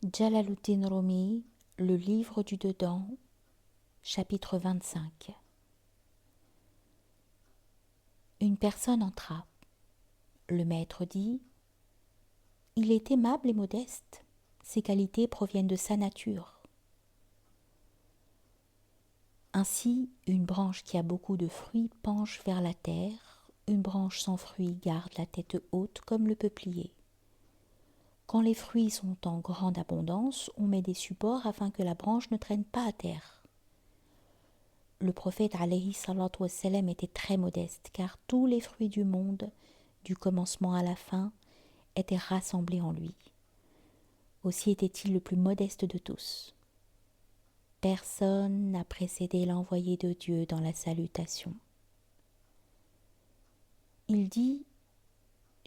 Jalaluddin Rumi, le livre du dedans, chapitre 25. Une personne entra. Le maître dit : « Il est aimable et modeste. Ses qualités proviennent de sa nature. » Ainsi, une branche qui a beaucoup de fruits penche vers la terre, une branche sans fruits garde la tête haute comme le peuplier. Quand les fruits sont en grande abondance, on met des supports afin que la branche ne traîne pas à terre. Le prophète alayhi salatu wassalam était très modeste, car tous les fruits du monde, du commencement à la fin, étaient rassemblés en lui. Aussi était-il le plus modeste de tous. Personne n'a précédé l'envoyé de Dieu dans la salutation. Il dit :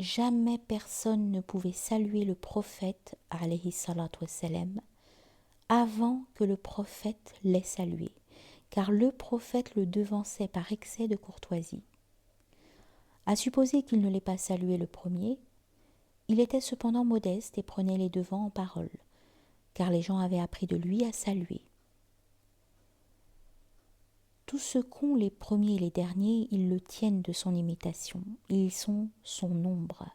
jamais personne ne pouvait saluer le prophète alayhi salatu wassalam avant que le prophète l'ait salué, car le prophète le devançait par excès de courtoisie. À supposer qu'il ne l'ait pas salué le premier, il était cependant modeste et prenait les devants en parole, car les gens avaient appris de lui à saluer. Tout ce qu'ont les premiers et les derniers, ils le tiennent de son imitation, ils sont son ombre.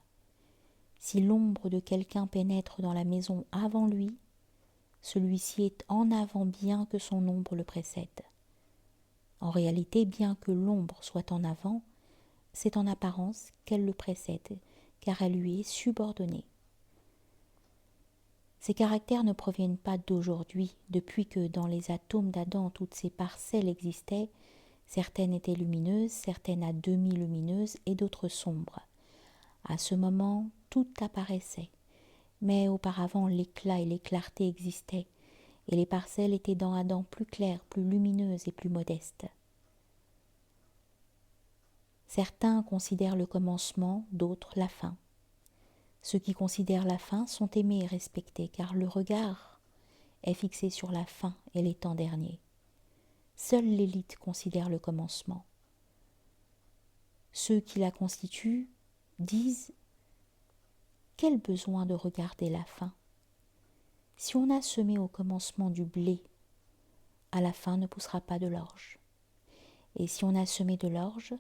Si l'ombre de quelqu'un pénètre dans la maison avant lui, celui-ci est en avant bien que son ombre le précède. En réalité, bien que l'ombre soit en avant, c'est en apparence qu'elle le précède, car elle lui est subordonnée. Ces caractères ne proviennent pas d'aujourd'hui, depuis que dans les atomes d'Adam toutes ces parcelles existaient, certaines étaient lumineuses, certaines à demi lumineuses et d'autres sombres. À ce moment, tout apparaissait, mais auparavant l'éclat et les clartés existaient, et les parcelles étaient dans Adam plus claires, plus lumineuses et plus modestes. Certains considèrent le commencement, d'autres la fin. Ceux qui considèrent la fin sont aimés et respectés, car le regard est fixé sur la fin et les temps derniers. Seule l'élite considère le commencement. Ceux qui la constituent disent : quel besoin de regarder la fin ? Si on a semé au commencement du blé, à la fin ne poussera pas de l'orge. Et si on a semé de l'orge,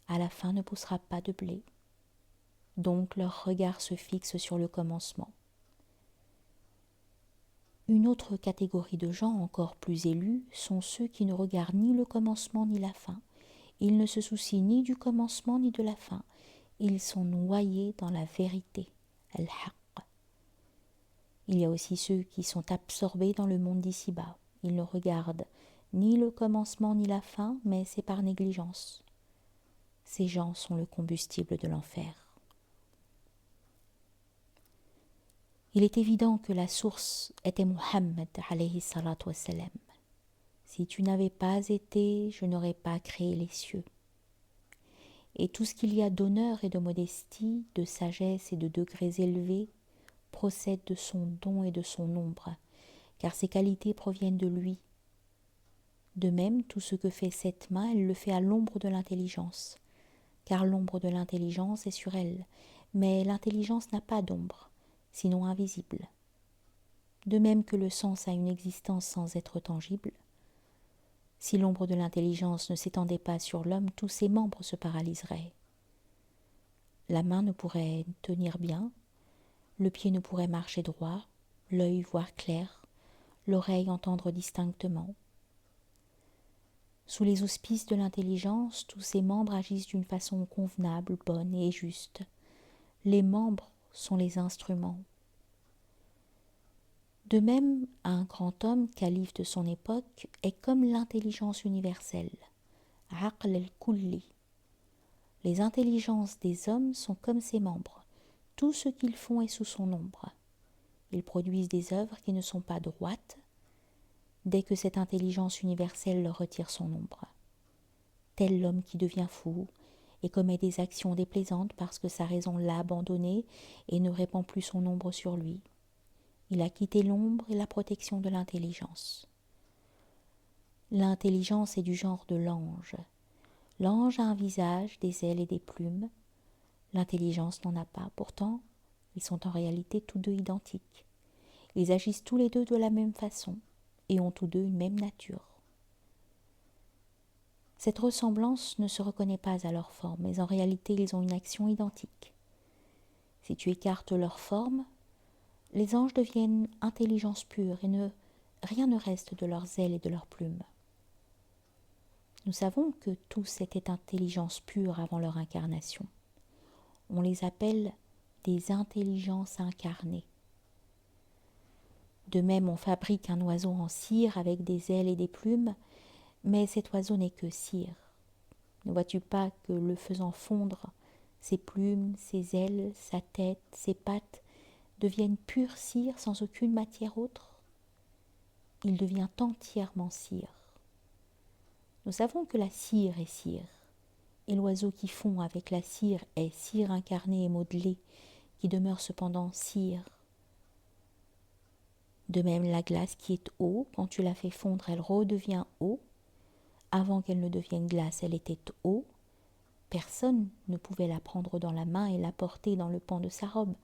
à la fin ne poussera pas de blé. Donc leur regard se fixe sur le commencement. Une autre catégorie de gens encore plus élus sont ceux qui ne regardent ni le commencement ni la fin. Ils ne se soucient ni du commencement ni de la fin. Ils sont noyés dans la vérité, al-haqq. Il y a aussi ceux qui sont absorbés dans le monde d'ici-bas. Ils ne regardent ni le commencement ni la fin, mais c'est par négligence. Ces gens sont le combustible de l'enfer. Il est évident que la source était Muhammad alayhi salatu wassalam. Si tu n'avais pas été, je n'aurais pas créé les cieux. Et tout ce qu'il y a d'honneur et de modestie, de sagesse et de degrés élevés procède de son don et de son ombre, car ces qualités proviennent de lui. De même, tout ce que fait cette main, elle le fait à l'ombre de l'intelligence, car l'ombre de l'intelligence est sur elle, mais l'intelligence n'a pas d'ombre, sinon invisible. De même que le sens a une existence sans être tangible, si l'ombre de l'intelligence ne s'étendait pas sur l'homme, tous ses membres se paralyseraient. La main ne pourrait tenir bien, le pied ne pourrait marcher droit, l'œil voir clair, l'oreille entendre distinctement. Sous les auspices de l'intelligence, tous ces membres agissent d'une façon convenable, bonne et juste. Les membres sont les instruments. De même, un grand homme, calife de son époque, est comme l'intelligence universelle, aql al-kulli. Les intelligences des hommes sont comme ses membres. Tout ce qu'ils font est sous son ombre. Ils produisent des œuvres qui ne sont pas droites, dès que cette intelligence universelle leur retire son ombre. Tel l'homme qui devient fou et commet des actions déplaisantes parce que sa raison l'a abandonné et ne répand plus son ombre sur lui. Il a quitté l'ombre et la protection de l'intelligence. L'intelligence est du genre de l'ange. L'ange a un visage, des ailes et des plumes. L'intelligence n'en a pas. Pourtant, ils sont en réalité tous deux identiques. Ils agissent tous les deux de la même façon et ont tous deux une même nature. Cette ressemblance ne se reconnaît pas à leur forme, mais en réalité ils ont une action identique. Si tu écartes leur forme, les anges deviennent intelligence pure et rien ne reste de leurs ailes et de leurs plumes. Nous savons que tous étaient intelligence pure avant leur incarnation. On les appelle des intelligences incarnées. De même, on fabrique un oiseau en cire avec des ailes et des plumes, mais cet oiseau n'est que cire. Ne vois-tu pas que le faisant fondre, ses plumes, ses ailes, sa tête, ses pattes deviennent pure cire sans aucune matière autre? Il devient entièrement cire. Nous savons que la cire est cire, et l'oiseau qui fond avec la cire est cire incarnée et modelée, qui demeure cependant cire. De même, la glace qui est eau, quand tu la fais fondre, elle redevient eau. Avant qu'elle ne devienne glace, elle était eau. Personne ne pouvait la prendre dans la main et la porter dans le pan de sa robe,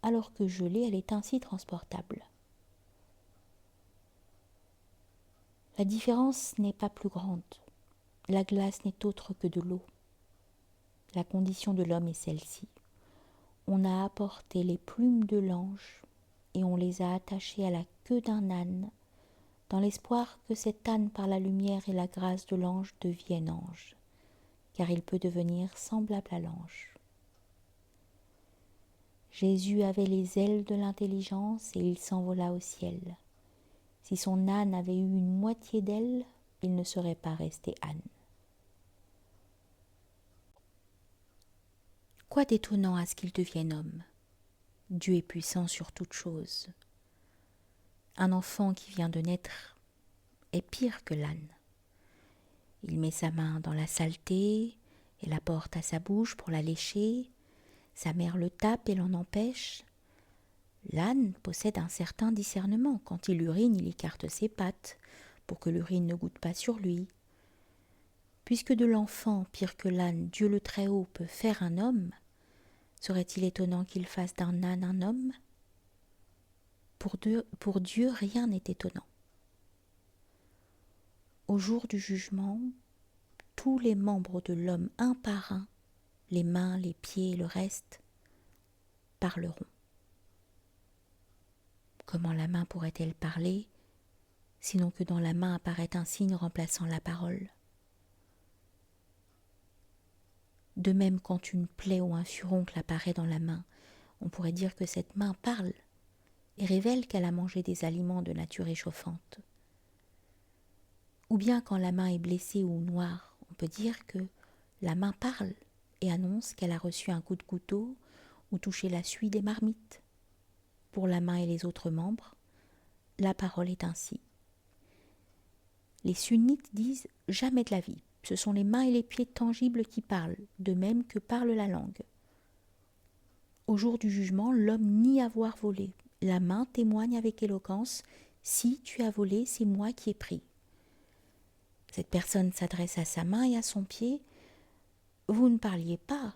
alors que gelée, elle est ainsi transportable. La différence n'est pas plus grande. La glace n'est autre que de l'eau. La condition de l'homme est celle-ci. On a apporté les plumes de l'ange et on les a attachées à la queue d'un âne, dans l'espoir que cet âne, par la lumière et la grâce de l'ange, devienne ange, car il peut devenir semblable à l'ange. Jésus avait les ailes de l'intelligence et il s'envola au ciel. Si son âne avait eu une moitié d'aile, il ne serait pas resté âne. Quoi d'étonnant à ce qu'il devienne homme? Dieu est puissant sur toute chose. Un enfant qui vient de naître est pire que l'âne. Il met sa main dans la saleté et la porte à sa bouche pour la lécher. Sa mère le tape et l'en empêche. L'âne possède un certain discernement. Quand il urine, il écarte ses pattes pour que l'urine ne goûte pas sur lui. Puisque de l'enfant, pire que l'âne, Dieu le Très-Haut peut faire un homme, serait-il étonnant qu'il fasse d'un âne un homme? Pour Dieu, rien n'est étonnant. Au jour du jugement, tous les membres de l'homme, un par un, les mains, les pieds et le reste, parleront. Comment la main pourrait-elle parler, sinon que dans la main apparaît un signe remplaçant la parole? De même, quand une plaie ou un furoncle apparaît dans la main, on pourrait dire que cette main parle et révèle qu'elle a mangé des aliments de nature réchauffante. Ou bien quand la main est blessée ou noire, on peut dire que la main parle et annonce qu'elle a reçu un coup de couteau ou touché la suie des marmites. Pour la main et les autres membres, la parole est ainsi. Les sunnites disent « jamais de la vie ». Ce sont les mains et les pieds tangibles qui parlent, de même que parle la langue. Au jour du jugement, l'homme nie avoir volé. La main témoigne avec éloquence « si tu as volé, c'est moi qui ai pris ». Cette personne s'adresse à sa main et à son pied. « Vous ne parliez pas.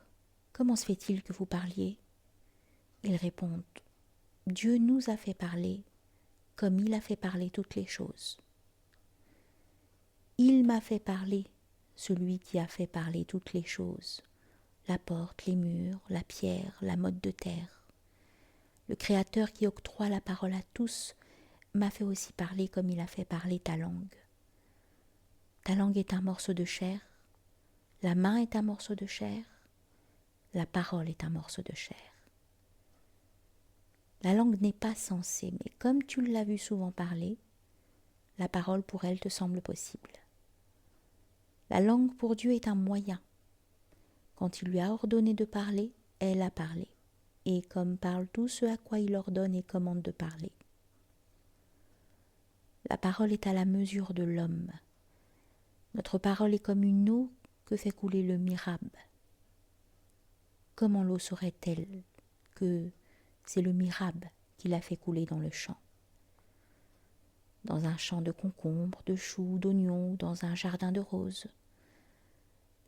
Comment se fait-il que vous parliez ?» Ils répondent « Dieu nous a fait parler, comme il a fait parler toutes les choses. » Il m'a fait parler, celui qui a fait parler toutes les choses, la porte, les murs, la pierre, la motte de terre. Le Créateur qui octroie la parole à tous m'a fait aussi parler comme il a fait parler ta langue. Ta langue est un morceau de chair, la main est un morceau de chair, la parole est un morceau de chair. La langue n'est pas censée, mais comme tu l'as vu souvent parler, la parole pour elle te semble possible. La langue pour Dieu est un moyen. Quand il lui a ordonné de parler, elle a parlé, et comme parle tout ce à quoi il ordonne et commande de parler. La parole est à la mesure de l'homme. Notre parole est comme une eau que fait couler le Mirab. Comment l'eau saurait-elle que c'est le Mirab qui l'a fait couler dans le champ? Dans un champ de concombres, de choux, d'oignons ou dans un jardin de roses.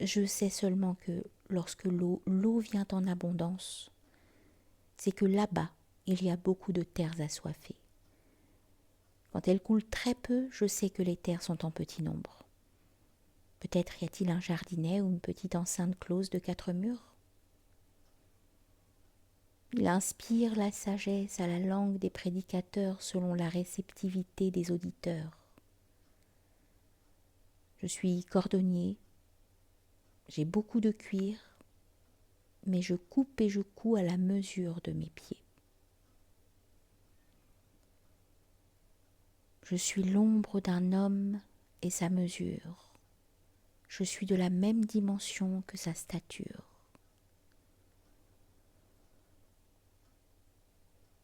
Je sais seulement que lorsque l'eau vient en abondance, c'est que là-bas, il y a beaucoup de terres assoiffées. Quand elle coule très peu, je sais que les terres sont en petit nombre. Peut-être y a-t-il un jardinet ou une petite enceinte close de 4 murs. Il inspire la sagesse à la langue des prédicateurs selon la réceptivité des auditeurs. Je suis cordonnier, j'ai beaucoup de cuir, mais je coupe et je couds à la mesure de mes pieds. Je suis l'ombre d'un homme et sa mesure. Je suis de la même dimension que sa stature.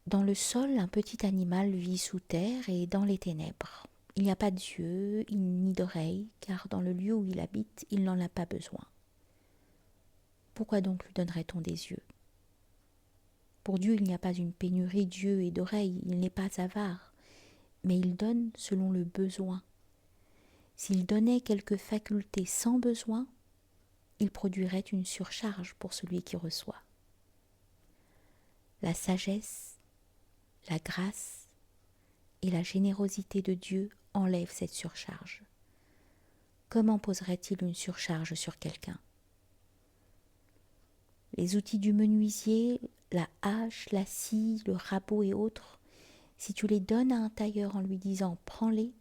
Dans le sol, un petit animal vit sous terre et dans les ténèbres. Il n'y a pas d'yeux ni d'oreilles, car dans le lieu où il habite, il n'en a pas besoin. Pourquoi donc lui donnerait-on des yeux? Pour Dieu, il n'y a pas une pénurie d'yeux et d'oreilles, il n'est pas avare, mais il donne selon le besoin. S'il donnait quelques facultés sans besoin, il produirait une surcharge pour celui qui reçoit. La sagesse, la grâce et la générosité de Dieu enlèvent cette surcharge. Comment poserait-il une surcharge sur quelqu'un? Les outils du menuisier, la hache, la scie, le rabot et autres, si tu les donnes à un tailleur en lui disant « prends-les »,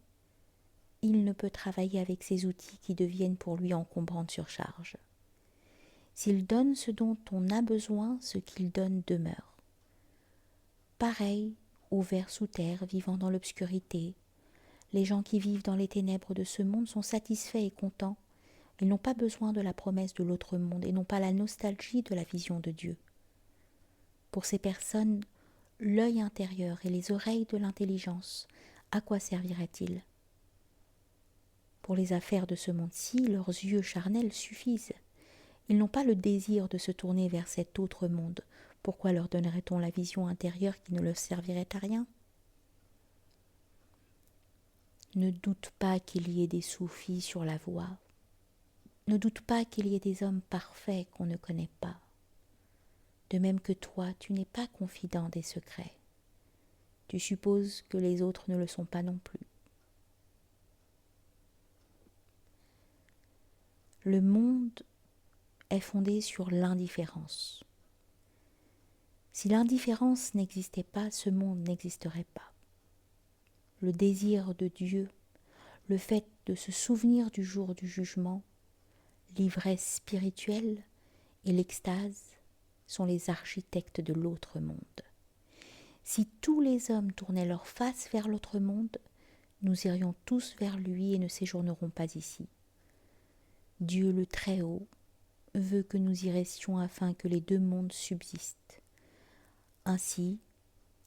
il ne peut travailler avec ces outils qui deviennent pour lui encombrantes surcharges. S'il donne ce dont on a besoin, ce qu'il donne demeure. Pareil aux vers sous terre vivant dans l'obscurité. Les gens qui vivent dans les ténèbres de ce monde sont satisfaits et contents. Ils n'ont pas besoin de la promesse de l'autre monde et n'ont pas la nostalgie de la vision de Dieu. Pour ces personnes, l'œil intérieur et les oreilles de l'intelligence, à quoi servirait-il? Pour les affaires de ce monde-ci, leurs yeux charnels suffisent. Ils n'ont pas le désir de se tourner vers cet autre monde. Pourquoi leur donnerait-on la vision intérieure qui ne leur servirait à rien? Ne doute pas qu'il y ait des soufis sur la voie. Ne doute pas qu'il y ait des hommes parfaits qu'on ne connaît pas. De même que toi, tu n'es pas confident des secrets. Tu supposes que les autres ne le sont pas non plus. Le monde est fondé sur l'indifférence. Si l'indifférence n'existait pas, ce monde n'existerait pas. Le désir de Dieu, le fait de se souvenir du jour du jugement, l'ivresse spirituelle et l'extase sont les architectes de l'autre monde. Si tous les hommes tournaient leur face vers l'autre monde, nous irions tous vers lui et ne séjournerons pas ici. Dieu le Très-Haut veut que nous y restions afin que les deux mondes subsistent. Ainsi,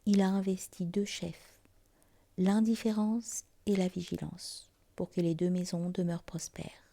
il a investi 2 chefs, l'indifférence et la vigilance, pour que les 2 maisons demeurent prospères.